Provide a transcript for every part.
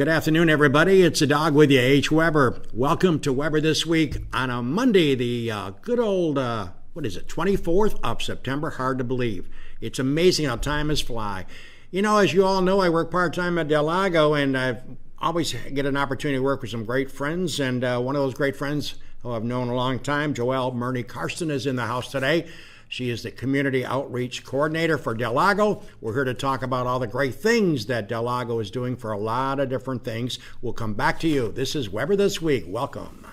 Good afternoon, everybody. It's a dog with you, H. Weber. Welcome to Weber This Week on a Monday, the good old, 24th of September. Hard to believe. It's amazing how time has fly. You know, as you all know, I work part-time at Lago, and I always get an opportunity to work with some great friends. And one of those great friends who I've known a long time, Joell Murney-Karsten, is in the house today. She is the Community Outreach Coordinator for Lago. We're here to talk about all the great things that Lago is doing for a lot of different things. We'll come back to you. This is Weber This Week. Welcome.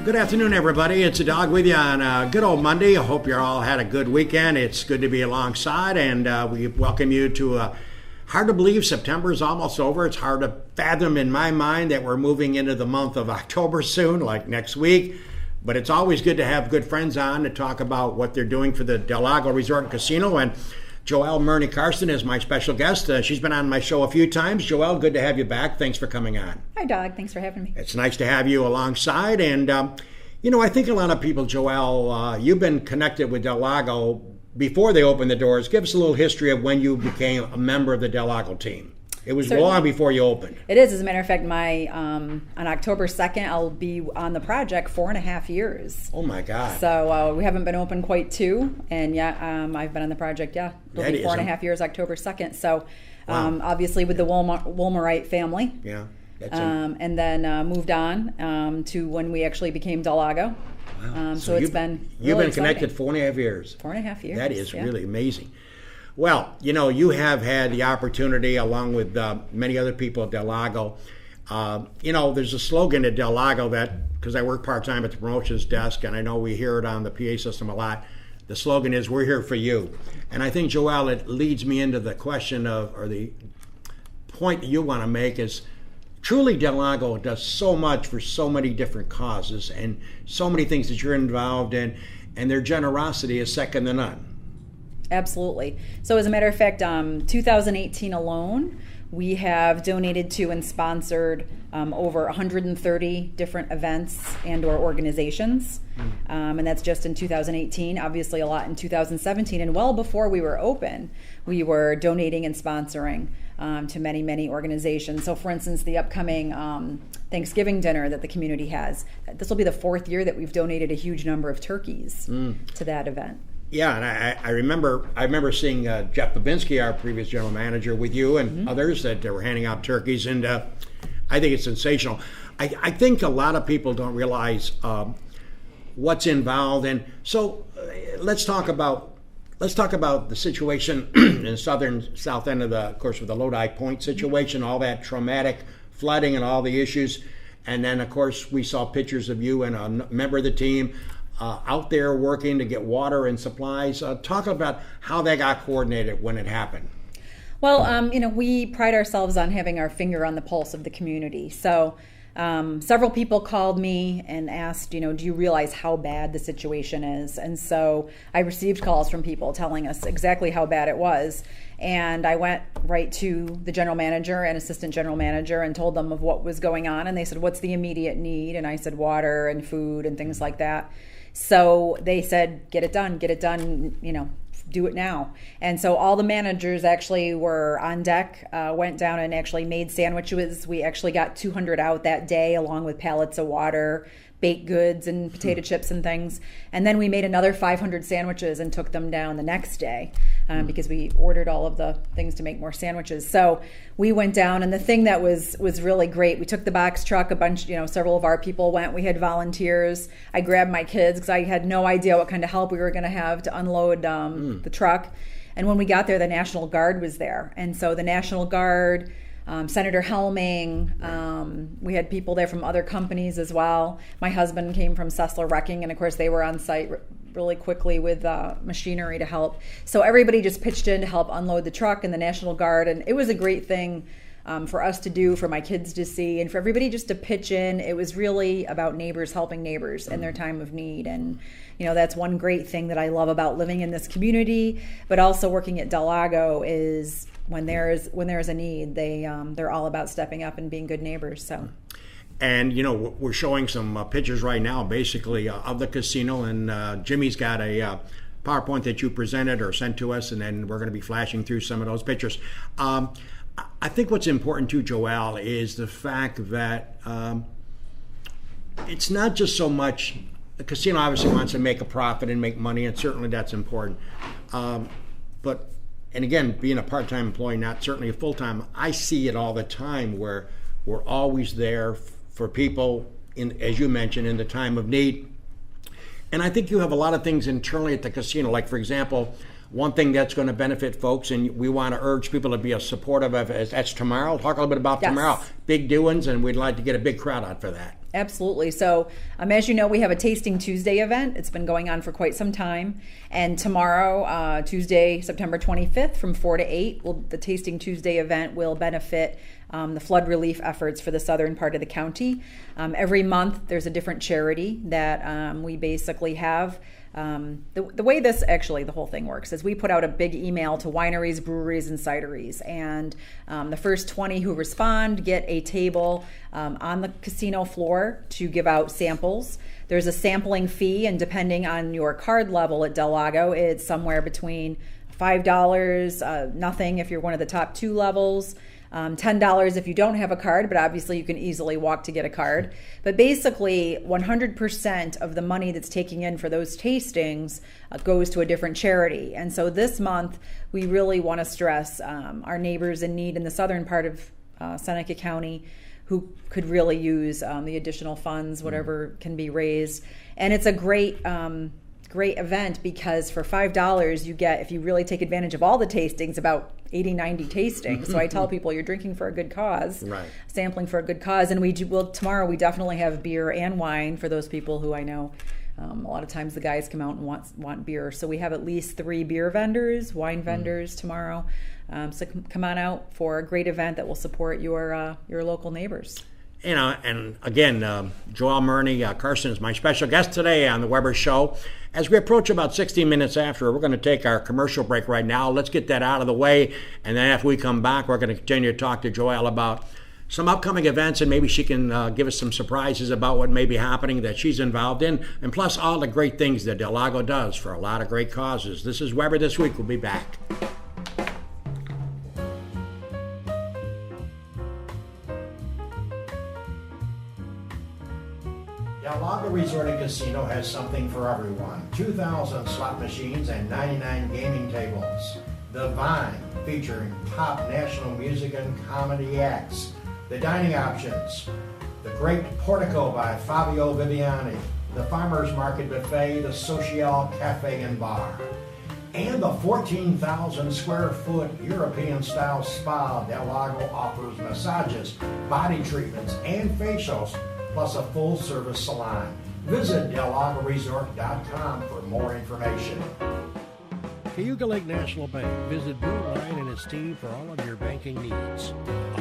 Good afternoon, everybody. It's a dog with you on a good old Monday. I hope you all had a good weekend. It's good to be alongside, and we welcome you to hard to believe September is almost over. It's hard to fathom in my mind that we're moving into the month of October soon, like next week. But it's always good to have good friends on to talk about what they're doing for the Lago Resort and Casino. And Joell Murney-Karsten is my special guest. She's been on my show a few times. Joell, good to have you back. Thanks for coming on. Hi, Doug. Thanks for having me. It's nice to have you alongside. And, I think a lot of people, Joell, you've been connected with Lago before they opened the doors. Give us a little history of when you became a member of the Lago team. It was Certainly. Long before you opened. It is. As a matter of fact, on October 2nd, I'll be on the project 4.5 years. Oh, my God. So we haven't been open quite 2, and I've been on the project, it'll be 4.5 years, October 2nd. So Wow. Obviously with the Woolmerite family. Yeah. And then moved on to when we actually became Lago. Wow. So it's been really You've been exciting. connected 4.5 years. 4.5 years. That is really amazing. Well, you have had the opportunity, along with many other people at Lago. There's a slogan at Lago that, because I work part-time at the promotions desk, and I know we hear it on the PA system a lot, the slogan is, "We're here for you." And I think, Joell, it leads me into the question or the point that you want to make is, truly Lago does so much for so many different causes and so many things that you're involved in, and their generosity is second to none. Absolutely. So as a matter of fact, 2018 alone, we have donated to and sponsored over 130 different events and or organizations. And that's just in 2018, obviously a lot in 2017. And well before we were open, we were donating and sponsoring to many, many organizations. So for instance, the upcoming Thanksgiving dinner that the community has, this will be the 4th year that we've donated a huge number of turkeys to that event. Yeah, and I remember seeing Jeff Babinski, our previous general manager, with you and others that were handing out turkeys, and I think it's sensational. I think a lot of people don't realize what's involved, and so let's talk about the situation in the south end of course, with the Lodi Point situation, all that traumatic flooding and all the issues, and then of course we saw pictures of you and a member of the team out there working to get water and supplies. Talk about how that got coordinated when it happened. Well, we pride ourselves on having our finger on the pulse of the community. So several people called me and asked, do you realize how bad the situation is? And so I received calls from people telling us exactly how bad it was. And I went right to the general manager and assistant general manager and told them of what was going on. And they said, what's the immediate need? And I said, water and food and things like that. So they said, get it done, do it now. And so all the managers actually were on deck, went down and actually made sandwiches. We actually got 200 out that day, along with pallets of water, baked goods and potato chips and things. And then we made another 500 sandwiches and took them down the next day because we ordered all of the things to make more sandwiches. So we went down, and the thing that was really great, we took the box truck, a bunch, several of our people went, we had volunteers. I grabbed my kids because I had no idea what kind of help we were going to have to unload the truck. And when we got there, the National Guard was there. And so the National Guard, Senator Helming, we had people there from other companies as well. My husband came from Sessler Wrecking, and of course they were on site really quickly with machinery to help. So everybody just pitched in to help unload the truck and the National Guard, and it was a great thing for us to do, for my kids to see, and for everybody just to pitch in. It was really about neighbors helping neighbors in their time of need. And, that's one great thing that I love about living in this community, but also working at Del Lago is when there is a need, they're all about stepping up and being good neighbors. So. And, we're showing some pictures right now, basically, of the casino. And Jimmy's got a PowerPoint that you presented or sent to us, and then we're going to be flashing through some of those pictures. I think what's important too, Joell, is the fact that it's not just so much the casino obviously wants to make a profit and make money, and certainly that's important. But, and again, being a part-time employee, not certainly a full-time, I see it all the time where we're always there for people, as you mentioned, in the time of need. And I think you have a lot of things internally at the casino. Like, for example, one thing that's going to benefit folks, and we want to urge people to be as supportive of, that's tomorrow. Talk a little bit about tomorrow. Big doings, and we'd like to get a big crowd out for that. Absolutely. So, as you know, we have a Tasting Tuesday event. It's been going on for quite some time. And tomorrow, Tuesday, September 25th, from 4 to 8, the Tasting Tuesday event will benefit the flood relief efforts for the southern part of the county. Every month, there's a different charity that we basically have. The way the whole thing works is we put out a big email to wineries, breweries, and cideries, and the first 20 who respond get a table on the casino floor to give out samples. There's a sampling fee, and depending on your card level at Del Lago, it's somewhere between $5, nothing if you're one of the top 2 levels, $10 if you don't have a card, but obviously you can easily walk to get a card. But basically, 100% of the money that's taking in for those tastings goes to a different charity. And so this month, we really want to stress our neighbors in need in the southern part of Seneca County who could really use the additional funds, whatever can be raised. And it's a great event because for $5 you get, if you really take advantage of all the tastings, about 80-90 tastings. So I tell people you're drinking for a good cause, right, sampling for a good cause. And tomorrow we definitely have beer and wine for those people who I know. A lot of times the guys come out and want beer. So we have at least 3 beer vendors, wine vendors tomorrow. So come on out for a great event that will support your local neighbors. And again, Joell Murney-Karsten is my special guest today on the Weber Show. As we approach about 60 minutes after, we're going to take our commercial break right now. Let's get that out of the way. And then after we come back, we're going to continue to talk to Joell about some upcoming events, and maybe she can give us some surprises about what may be happening that she's involved in, and plus all the great things that Del Lago does for a lot of great causes. This is Weber This Week. We'll be back. Del Lago Resort and Casino has something for everyone. 2,000 slot machines and 99 gaming tables. The Vine, featuring top national music and comedy acts. The dining options. The Great Portico by Fabio Viviani. The Farmers Market Buffet, the Social Cafe and Bar. And the 14,000 square foot European style spa. Del Lago offers massages, body treatments, and facials, plus a full-service salon. Visit DelLagoResort.com for more information. Cayuga Lake National Bank. Visit Bill Ryan and his team for all of your banking needs.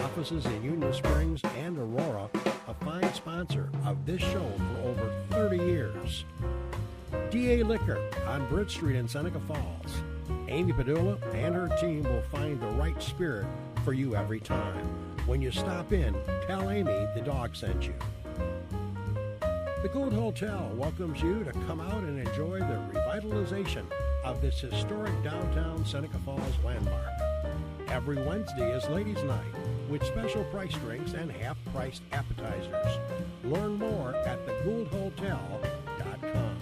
Offices in Union Springs and Aurora, a fine sponsor of this show for over 30 years. DA Liquor on Bridge Street in Seneca Falls. Amy Padula and her team will find the right spirit for you every time. When you stop in, tell Amy the dog sent you. The Gold Hotel welcomes you to come out and enjoy the revitalization of this historic downtown Seneca Falls landmark. Every Wednesday is Ladies' Night with special price drinks and half-priced appetizers. Learn more at thegouldhotel.com.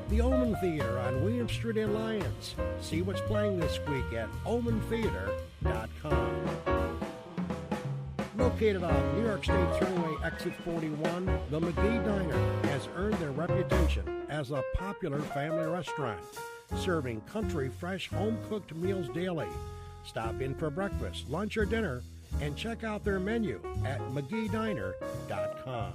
The Omen Theater on William Street in Lyons. See what's playing this week at omentheater.com. Located on New York State Thruway Exit 41, the McGee Diner has earned their reputation as a popular family restaurant, serving country, fresh, home-cooked meals daily. Stop in for breakfast, lunch, or dinner, and check out their menu at McGeeDiner.com.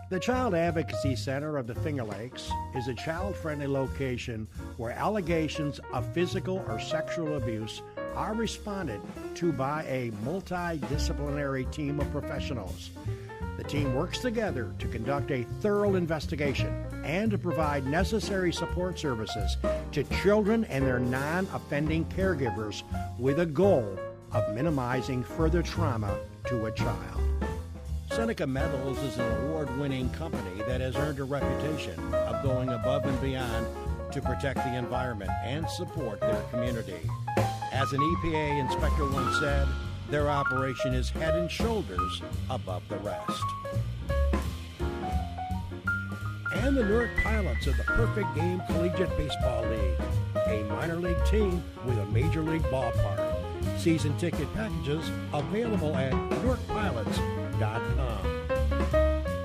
The Child Advocacy Center of the Finger Lakes is a child-friendly location where allegations of physical or sexual abuse are responded to by a multidisciplinary team of professionals. The team works together to conduct a thorough investigation and to provide necessary support services to children and their non-offending caregivers with a goal of minimizing further trauma to a child. Seneca Metals is an award-winning company that has earned a reputation of going above and beyond to protect the environment and support their community. As an EPA inspector once said, their operation is head and shoulders above the rest. And the Newark Pilots of the Perfect Game Collegiate Baseball League, a minor league team with a major league ballpark. Season ticket packages available at NewarkPilots.com.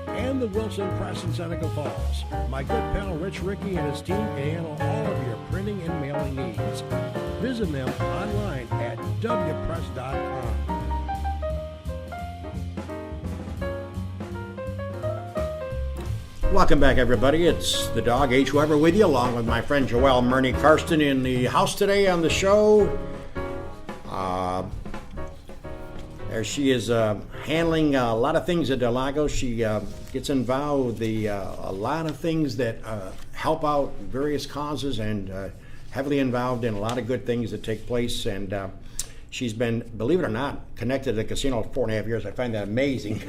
And the Wilson Press in Seneca Falls. My good pal Rich Rickey and his team can handle all of your printing and mailing needs. Visit them online at wpress.com. Welcome back, everybody. It's the dog, H. Weber, with you, along with my friend Joell Murney-Karsten in the house today on the show. There she is handling a lot of things at the Lago. She gets involved with a lot of things that help out various causes and heavily involved in a lot of good things that take place. And she's been, believe it or not, connected to the casino for 4.5 years. I find that amazing,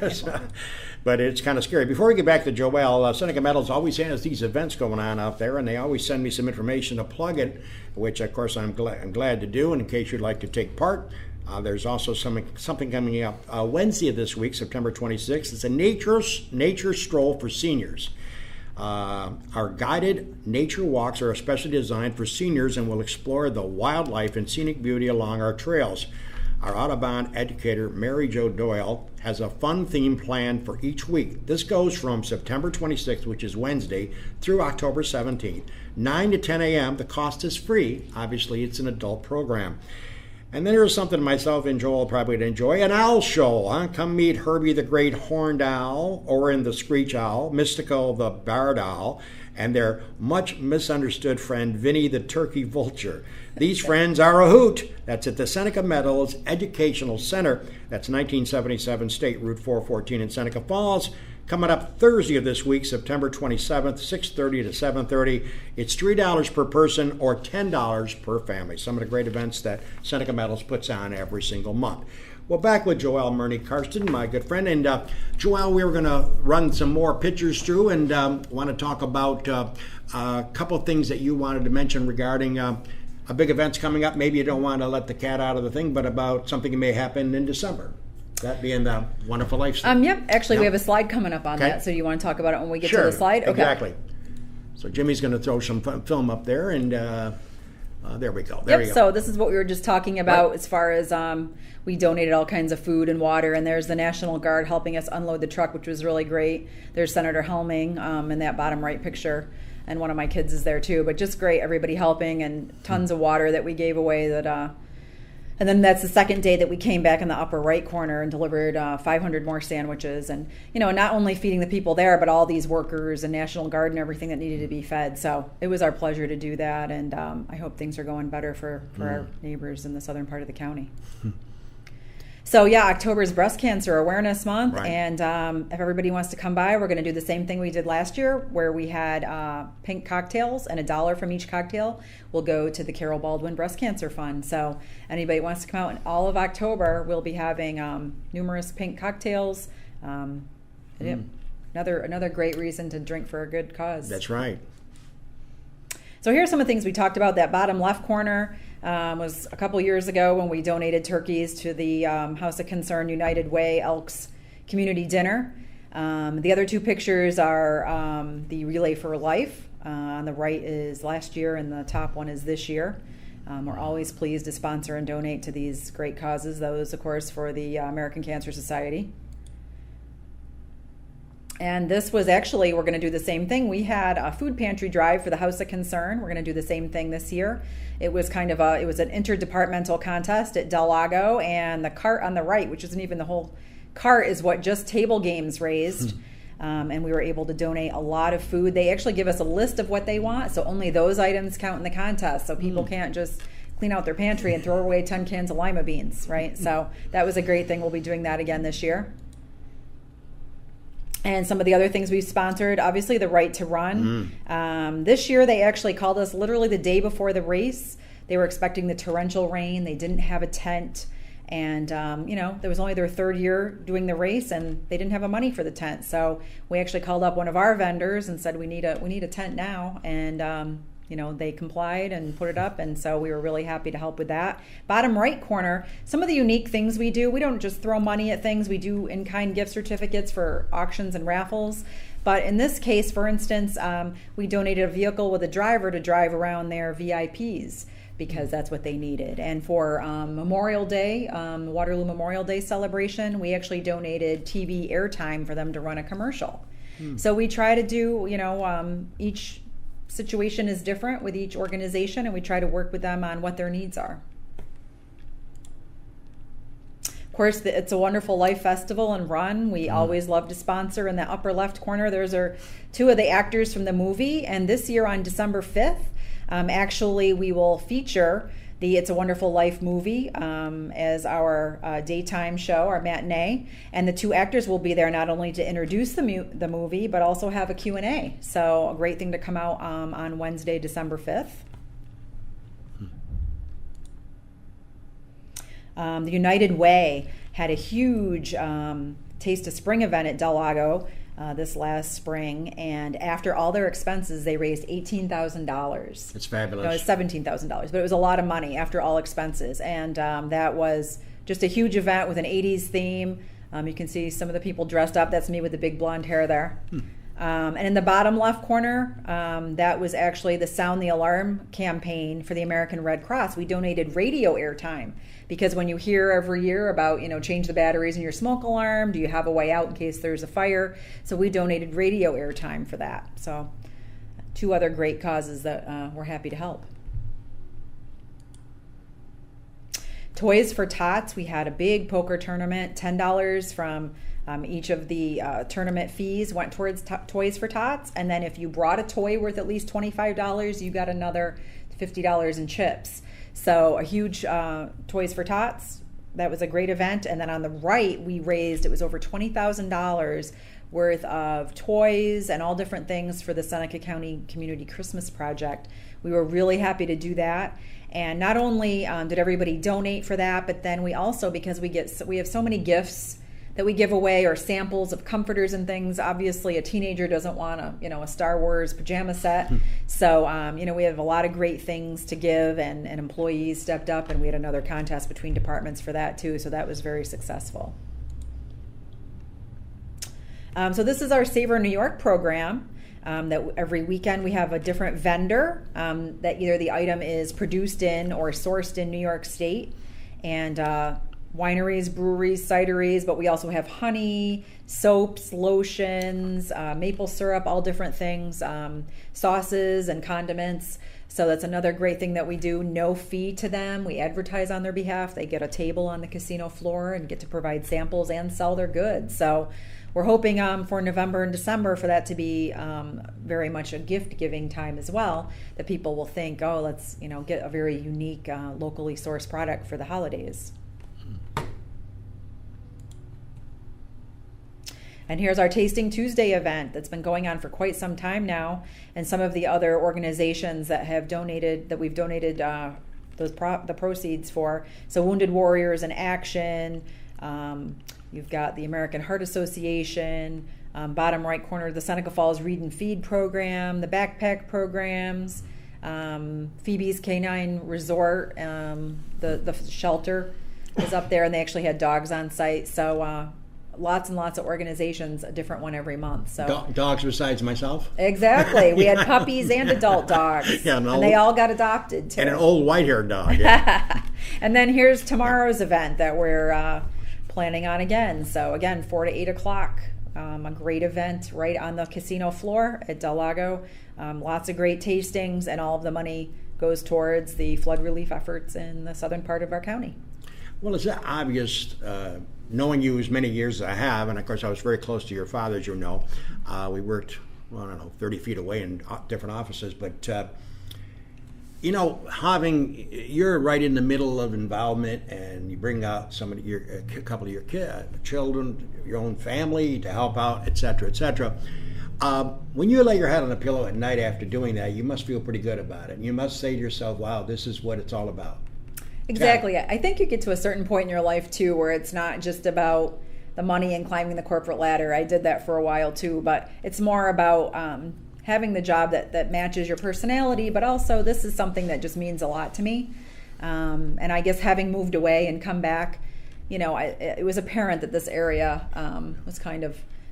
but it's kind of scary. Before we get back to Joell, Seneca Metals always has these events going on out there, and they always send me some information to plug it, which, of course, I'm glad to do. And in case you'd like to take part, there's also something coming up Wednesday of this week, September 26th. It's a nature stroll for seniors. Our guided nature walks are especially designed for seniors and will explore the wildlife and scenic beauty along our trails. Our Audubon educator, Mary Jo Doyle, has a fun theme planned for each week. This goes from September 26th, which is Wednesday, through October 17th. 9 to 10 a.m. The cost is free. Obviously, it's an adult program. And then there's something myself and Joel probably would enjoy, an owl show. Huh? Come meet Herbie the Great Horned Owl, Orin the Screech Owl, Mystical the Barred Owl, and their much misunderstood friend, Vinny the Turkey Vulture. These friends are a hoot. That's at the Seneca Metals Educational Center. That's 1977 State Route 414 in Seneca Falls. Coming up Thursday of this week, September 27th, 6:30 to 7:30. It's $3 per person or $10 per family. Some of the great events that Seneca Metals puts on every single month. Well, back with Joell Murney-Karsten, my good friend. And Joell, we were going to run some more pictures through and want to talk about a couple of things that you wanted to mention regarding a big event's coming up. Maybe you don't want to let the cat out of the thing, but about something that may happen in December. That being the Wonderful Life. Yep. Actually, we have a slide coming up on that, so you want to talk about it when we get to the slide? Okay. Exactly. So Jimmy's going to throw some film up there, and there we go. So this is what we were just talking about as far as we donated all kinds of food and water, and there's the National Guard helping us unload the truck, which was really great. There's Senator Helming in that bottom right picture, and one of my kids is there too. But just great, everybody helping, and tons of water that we gave away that... And then that's the second day that we came back in the upper right corner and delivered 500 more sandwiches. And, not only feeding the people there, but all these workers and National Guard and everything that needed to be fed. So it was our pleasure to do that. And I hope things are going better for our neighbors in the southern part of the county. So, October is Breast Cancer Awareness Month. Right. And if everybody wants to come by, we're going to do the same thing we did last year, where we had pink cocktails, and $1 from each cocktail will go to the Carol Baldwin Breast Cancer Fund. So anybody wants to come out in all of October, we'll be having numerous pink cocktails. Another great reason to drink for a good cause. That's right. So here are some of the things we talked about. That bottom left corner was a couple years ago when we donated turkeys to the House of Concern United Way Elks Community Dinner. The other two pictures are the Relay for Life. On the right is last year, and the top one is this year. We're always pleased to sponsor and donate to these great causes. Those, of course, for the American Cancer Society. And this was actually, we're going to do the same thing. We had a food pantry drive for the House of Concern. We're going to do the same thing this year. It was it was an interdepartmental contest at Del Lago, and the cart on the right, which isn't even the whole cart, is what just table games raised. And we were able to donate a lot of food. They actually give us a list of what they want, so only those items count in the contest. So people can't just clean out their pantry and throw away 10 cans of lima beans, right? So that was a great thing. We'll be doing that again this year. And some of the other things we've sponsored, obviously the Right to Run. This year they actually called us literally the day before the race. They were expecting the torrential rain. They didn't have a tent. And, there was only their third year doing the race, and they didn't have the money for the tent. So we actually called up one of our vendors and said, we need a tent now. And, they complied and put it up. And so we were really happy to help with that. Bottom right corner, some of the unique things we do, we don't just throw money at things. We do in-kind gift certificates for auctions and raffles. But in this case, for instance, we donated a vehicle with a driver to drive around their VIPs, because that's what they needed. And for Memorial Day, Waterloo Memorial Day celebration, we actually donated TV airtime for them to run a commercial. So we try to do, each situation is different with each organization, and we try to work with them on what their needs are. Of course, It's a Wonderful Life Festival and Run. We always love to sponsor. In the upper left corner, those are two of the actors from the movie. And this year on December 5th, actually, we will feature the It's a Wonderful Life movie as our daytime show, our matinee. And the two actors will be there not only to introduce the movie, but also have a Q&A. So a great thing to come out on Wednesday, December 5th. The United Way had a huge Taste of Spring event at Del Lago this last spring, and after all their expenses, they raised $18,000. It's fabulous. No, it was $17,000, but it was a lot of money after all expenses, and that was just a huge event with an 80s theme. You can see some of the people dressed up. That's me with the big blonde hair there. And in the bottom left corner, that was actually the Sound the Alarm campaign for the American Red Cross. We donated radio airtime, because when you hear every year about, change the batteries in your smoke alarm, do you have a way out in case there's a fire? So we donated radio airtime for that. So two other great causes that we're happy to help. Toys for Tots, we had a big poker tournament, $10 from each of the tournament fees went towards Toys for Tots. And then if you brought a toy worth at least $25, you got another $50 in chips. So a huge Toys for Tots. That was a great event. And then on the right, we raised, it was over $20,000 worth of toys and all different things for the Seneca County Community Christmas Project. We were really happy to do that. And not only did everybody donate for that, but then we also, because we have so many gifts that we give away, or samples of comforters and things. Obviously, a teenager doesn't want a Star Wars pajama set. So, we have a lot of great things to give, and employees stepped up, and we had another contest between departments for that too. So that was very successful. So this is our Savor New York program. That every weekend we have a different vendor that either the item is produced in or sourced in New York State, and wineries, breweries, cideries, but we also have honey, soaps, lotions, maple syrup, all different things, sauces and condiments. So that's another great thing that we do. No fee to them. We advertise on their behalf. They get a table on the casino floor and get to provide samples and sell their goods. So we're hoping for November and December for that to be very much a gift-giving time as well, that people will think, oh, let's get a very unique, locally sourced product for the holidays. And here's our Tasting Tuesday event that's been going on for quite some time now, and some of the other organizations that have donated, that we've donated the proceeds for. So Wounded Warriors in Action, you've got the American Heart Association, bottom right corner, the Seneca Falls Read and Feed program, the backpack programs, Phoebe's Canine Resort, the shelter is up there, and they actually had dogs on site. So lots and lots of organizations, a different one every month. So dogs besides myself? Exactly. We had puppies and adult dogs. Yeah, and they all got adopted too. And an old white-haired dog. Yeah. And then here's tomorrow's event that we're planning on again. So again, 4 to 8 o'clock. A great event right on the casino floor at Del Lago. Lots of great tastings, and all of the money goes towards the flood relief efforts in the southern part of our county. Well, it's obvious, knowing you as many years as I have, and of course I was very close to your father, as you know. We worked, 30 feet away in different offices, but you're right in the middle of involvement, and you bring out a couple of your children, your own family to help out, et cetera, et cetera. When you lay your head on a pillow at night after doing that, you must feel pretty good about it. You must say to yourself, wow, this is what it's all about. Exactly. Yeah. I think you get to a certain point in your life, too, where it's not just about the money and climbing the corporate ladder. I did that for a while, too, but it's more about having the job that matches your personality, but also this is something that just means a lot to me. And I guess having moved away and come back, it was apparent that this area was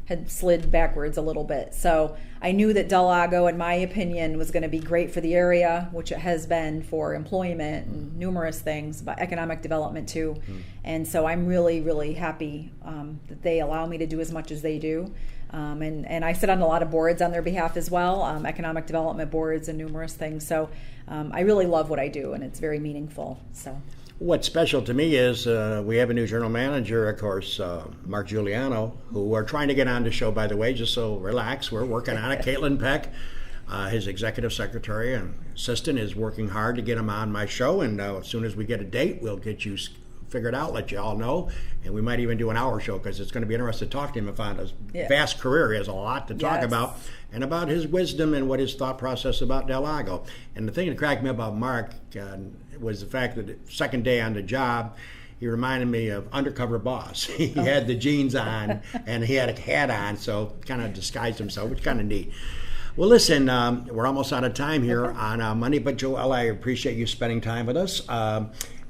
had slid backwards a little bit. So I knew that Del Lago, in my opinion, was going to be great for the area, which it has been for employment and numerous things, but economic development too. And so I'm really, really happy that they allow me to do as much as they do. And I sit on a lot of boards on their behalf as well, economic development boards and numerous things. So I really love what I do, and it's very meaningful. So. What's special to me is we have a new general manager, of course, Mark Giuliano, who we're trying to get on the show, by the way, just so relax. We're working on it. Caitlin Peck, his executive secretary and assistant, is working hard to get him on my show. And as soon as we get a date, we'll get you figured out, let you all know. And we might even do an hour show because it's going to be interesting to talk to him about his vast career. He has a lot to talk about, and about his wisdom and what his thought process about Del Lago. And the thing that cracked me about Mark was the fact that the second day on the job, he reminded me of Undercover Boss. He had the jeans on and he had a hat on, so kind of disguised himself, which is kind of neat. Well, listen, we're almost out of time here on Money, but Joell, I appreciate you spending time with us.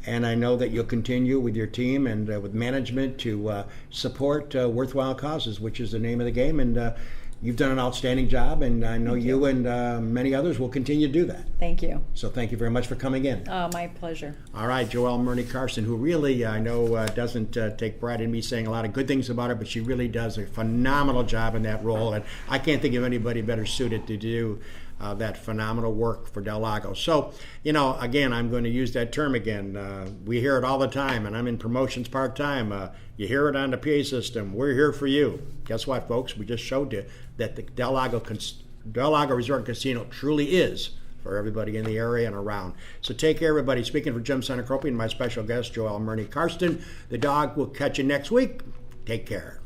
And I know that you'll continue with your team and with management to support worthwhile causes, which is the name of the game. And you've done an outstanding job, and I know you and many others will continue to do that. Thank you. So thank you very much for coming in. Oh, my pleasure. All right, Joell Murney-Karsten, who really, I know, doesn't take pride in me saying a lot of good things about her, but she really does a phenomenal job in that role. And I can't think of anybody better suited to do that phenomenal work for Del Lago. So, again, I'm going to use that term again. We hear it all the time, and I'm in promotions part-time. You hear it on the PA system. We're here for you. Guess what, folks? We just showed you that the Del Lago Resort and Casino truly is for everybody in the area and around. So take care, everybody. Speaking for Jim Senacropi and my special guest, Joell Murney-Karsten, the dog will catch you next week. Take care.